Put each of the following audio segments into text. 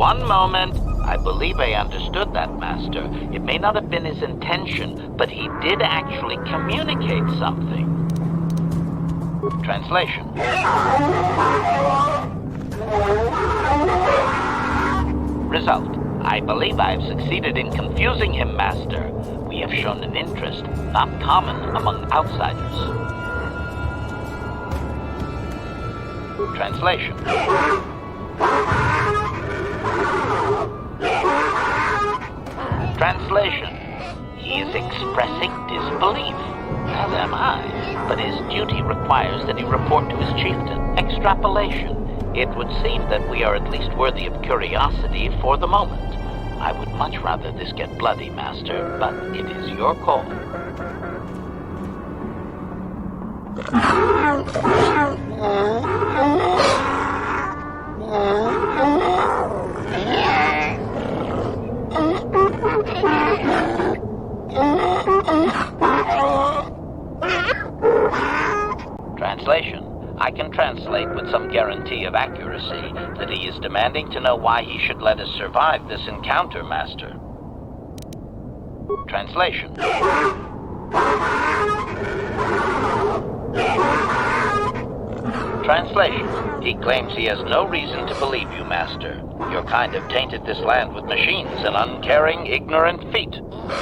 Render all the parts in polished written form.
One moment. I believe I understood that, Master. It may not have been his intention, but he did actually communicate something. Translation. Result. I believe I have succeeded in confusing him, Master. We have shown an interest not common among outsiders. Translation. Translation. He is expressing disbelief, as am I, but his duty requires that he report to his chieftain. Extrapolation. It would seem that we are at least worthy of curiosity for the moment. I would much rather this get bloody, Master, but it is your call. Translation. I can translate with some guarantee of accuracy that he is demanding to know why he should let us survive this encounter, Master. Translation. Translation. He claims he has no reason to believe you, Master. Your kind have tainted this land with machines and uncaring, ignorant feet.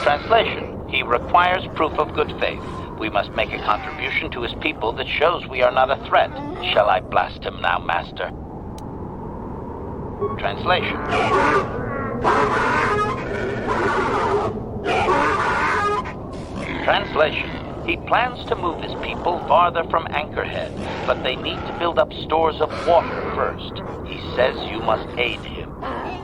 Translation. He requires proof of good faith. We must make a contribution to his people that shows we are not a threat. Shall I blast him now, Master? Translation. Translation. He plans to move his people farther from Anchorhead, but they need to build up stores of water first. He says you must aid him.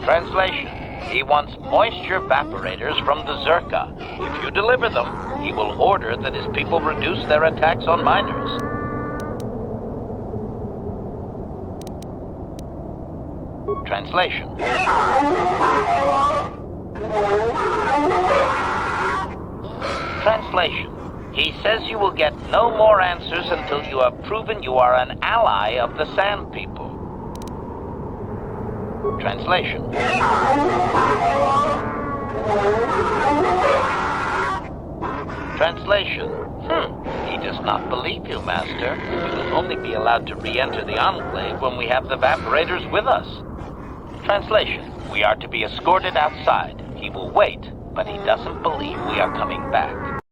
Translation. He wants moisture evaporators from the Zerka. If you deliver them, he will order that his people reduce their attacks on miners. Translation. Translation. He says you will get no more answers until you have proven you are an ally of the Sand People. Translation. Translation. He does not believe you, Master. We will only be allowed to re-enter the Enclave when we have the evaporators with us. Translation. We are to be escorted outside. He will wait, but he doesn't believe we are coming back.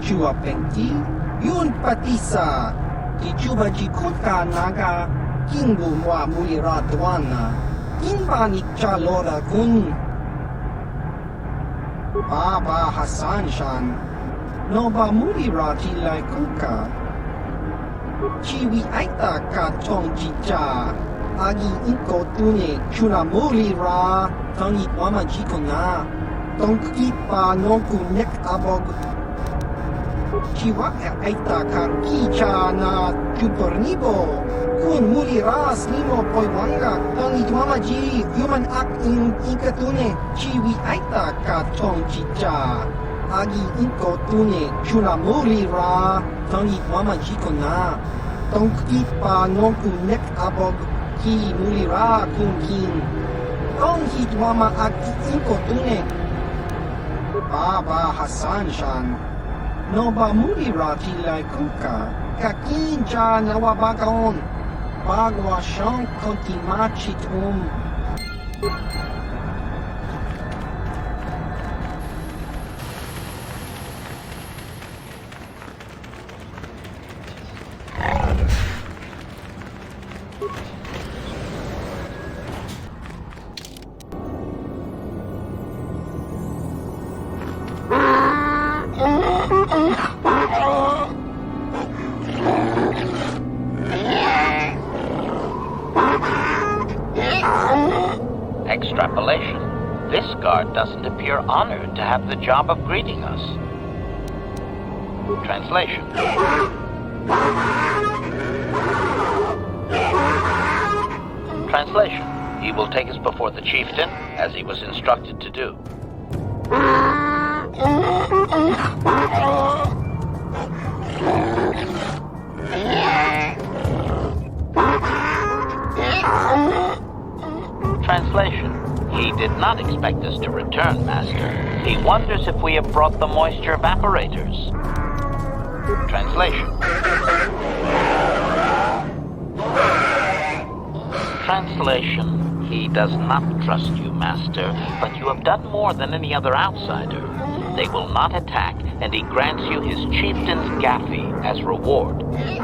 Chua Pengki, Yun Patisa, Kichuba Jikuta Naga, Kingu Mwa Muliratwana, Kinbani Chalora Kun, Baba Hassan Shan, Noba Mulirati Laikuka, Chiwi Aita Katong Chicha, Agi Inko Tune, Chuna Mulira, Tangi Wama Jikona, Tonkipa Noku Nek Abog. Chiwa aita kicha na chupornibo kun muliras nimo poiwanga tong itmamaji human act in ikatune chiwi aita ka tong chicha agi inko tune chuna mulira tong itmamaji kona tong ipa no kunek abog ki mulira kun kin tong itmama act inko tune Baba Hassan Shan Noba Mulirati Laikuka, Kakinja Nawabagaon, Bagwa Shank Kontimachit Extrapolation. This guard doesn't appear honored to have the job of greeting us. Translation. Translation. He will take us before the chieftain, as he was instructed to do. Translation. He did not expect us to return, Master. He wonders if we have brought the moisture evaporators. Translation. Translation. He does not trust you, Master, but you have done more than any other outsider. They will not attack, and he grants you his chieftain's gaffy as reward.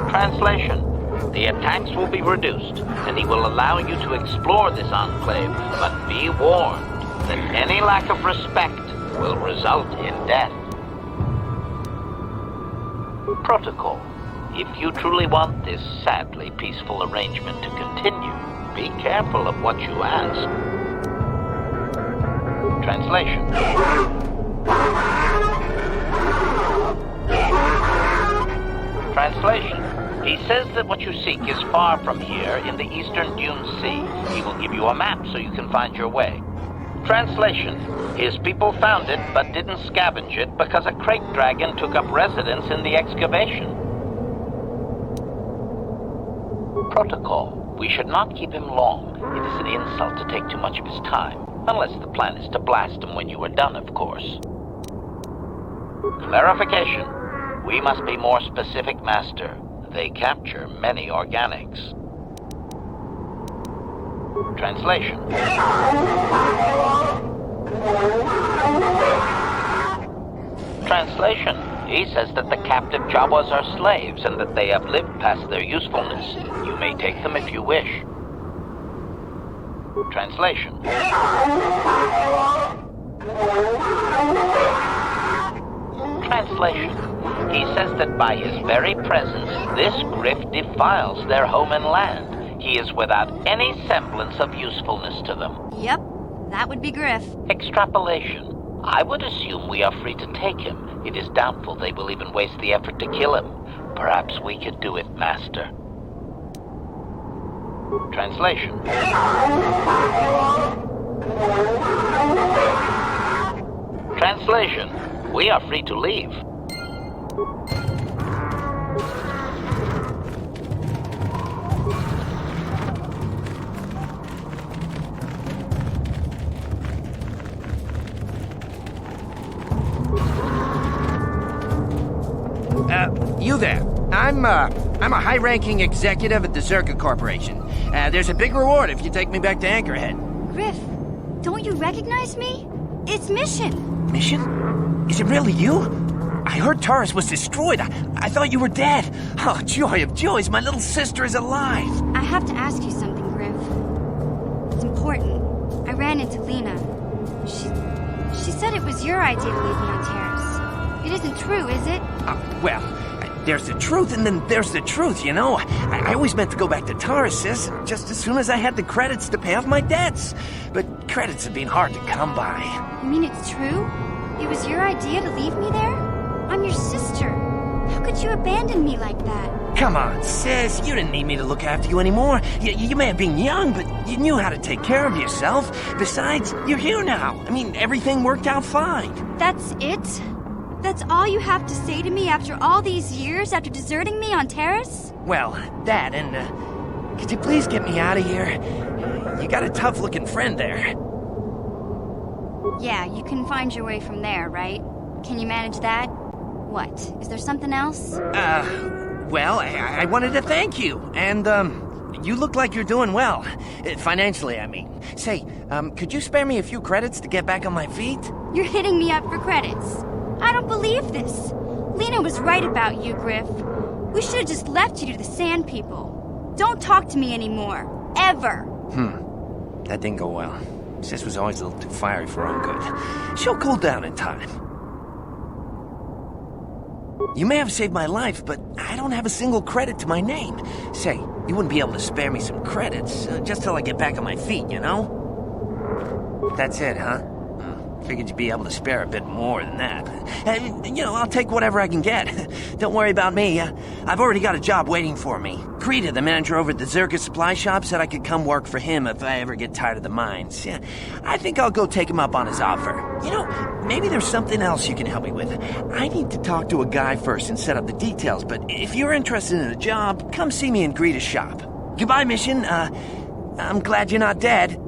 Translation. The attacks will be reduced, and he will allow you to explore this enclave, but be warned that any lack of respect will result in death. Protocol. If you truly want this sadly peaceful arrangement to continue, be careful of what you ask. Translation. Translation. He says that what you seek is far from here in the eastern Dune Sea. He will give you a map so you can find your way. Translation. His people found it but didn't scavenge it because a crate dragon took up residence in the excavation. Protocol. We should not keep him long. It is an insult to take too much of his time. Unless the plan is to blast him when you are done, of course. Clarification. We must be more specific, Master. They capture many organics. Translation. Translation. He says that the captive Jawas are slaves and that they have lived past their usefulness. You may take them if you wish. Translation. Translation. He says that by his very presence, this Griff defiles their home and land. He is without any semblance of usefulness to them. Yep, that would be Griff. Extrapolation. I would assume we are free to take him. It is doubtful they will even waste the effort to kill him. Perhaps we could do it, Master. Translation. Translation. We are free to leave. You there. I'm a high-ranking executive at the Zerka Corporation. There's a big reward if you take me back to Anchorhead. Griff, don't you recognize me? It's Mission. Mission? Is it really you? I heard Taurus was destroyed. I thought you were dead. Oh, joy of joys, my little sister is alive. I have to ask you something, Griff. It's important. I ran into Lena. She said it was your idea to leave me on Terrace. It isn't true, is it? Well, there's the truth and then there's the truth, you know? I always meant to go back to Taurus, sis, just as soon as I had the credits to pay off my debts. But credits have been hard to come by. You mean it's true? It was your idea to leave me there? I'm your sister. How could you abandon me like that? Come on, sis, you didn't need me to look after you anymore. You may have been young, but you knew how to take care of yourself. Besides, you're here now. I mean, everything worked out fine. That's it? That's all you have to say to me after all these years, after deserting me on Terrace? Well, that and, could you please get me out of here? You got a tough-looking friend there. Yeah, you can find your way from there, right? Can you manage that? What? Is there something else? Well, I wanted to thank you, and, you look like you're doing well. Financially, I mean. Say, could you spare me a few credits to get back on my feet? You're hitting me up for credits. I don't believe this. Lena was right about you, Griff. We should have just left you to the Sand People. Don't talk to me anymore. Ever. That didn't go well. Sis was always a little too fiery for her own good. She'll cool down in time. You may have saved my life, but I don't have a single credit to my name. Say, you wouldn't be able to spare me some credits, just till I get back on my feet, you know? That's it, huh? Figured you'd be able to spare a bit more than that. I'll take whatever I can get. Don't worry about me. I've already got a job waiting for me. Krita, the manager over at the Zerka supply shop, said I could come work for him if I ever get tired of the mines. Yeah, I think I'll go take him up on his offer. Maybe there's something else you can help me with. I need to talk to a guy first and set up the details, but if you're interested in a job, come see me in Krita's shop. Goodbye, Mission. I'm glad you're not dead.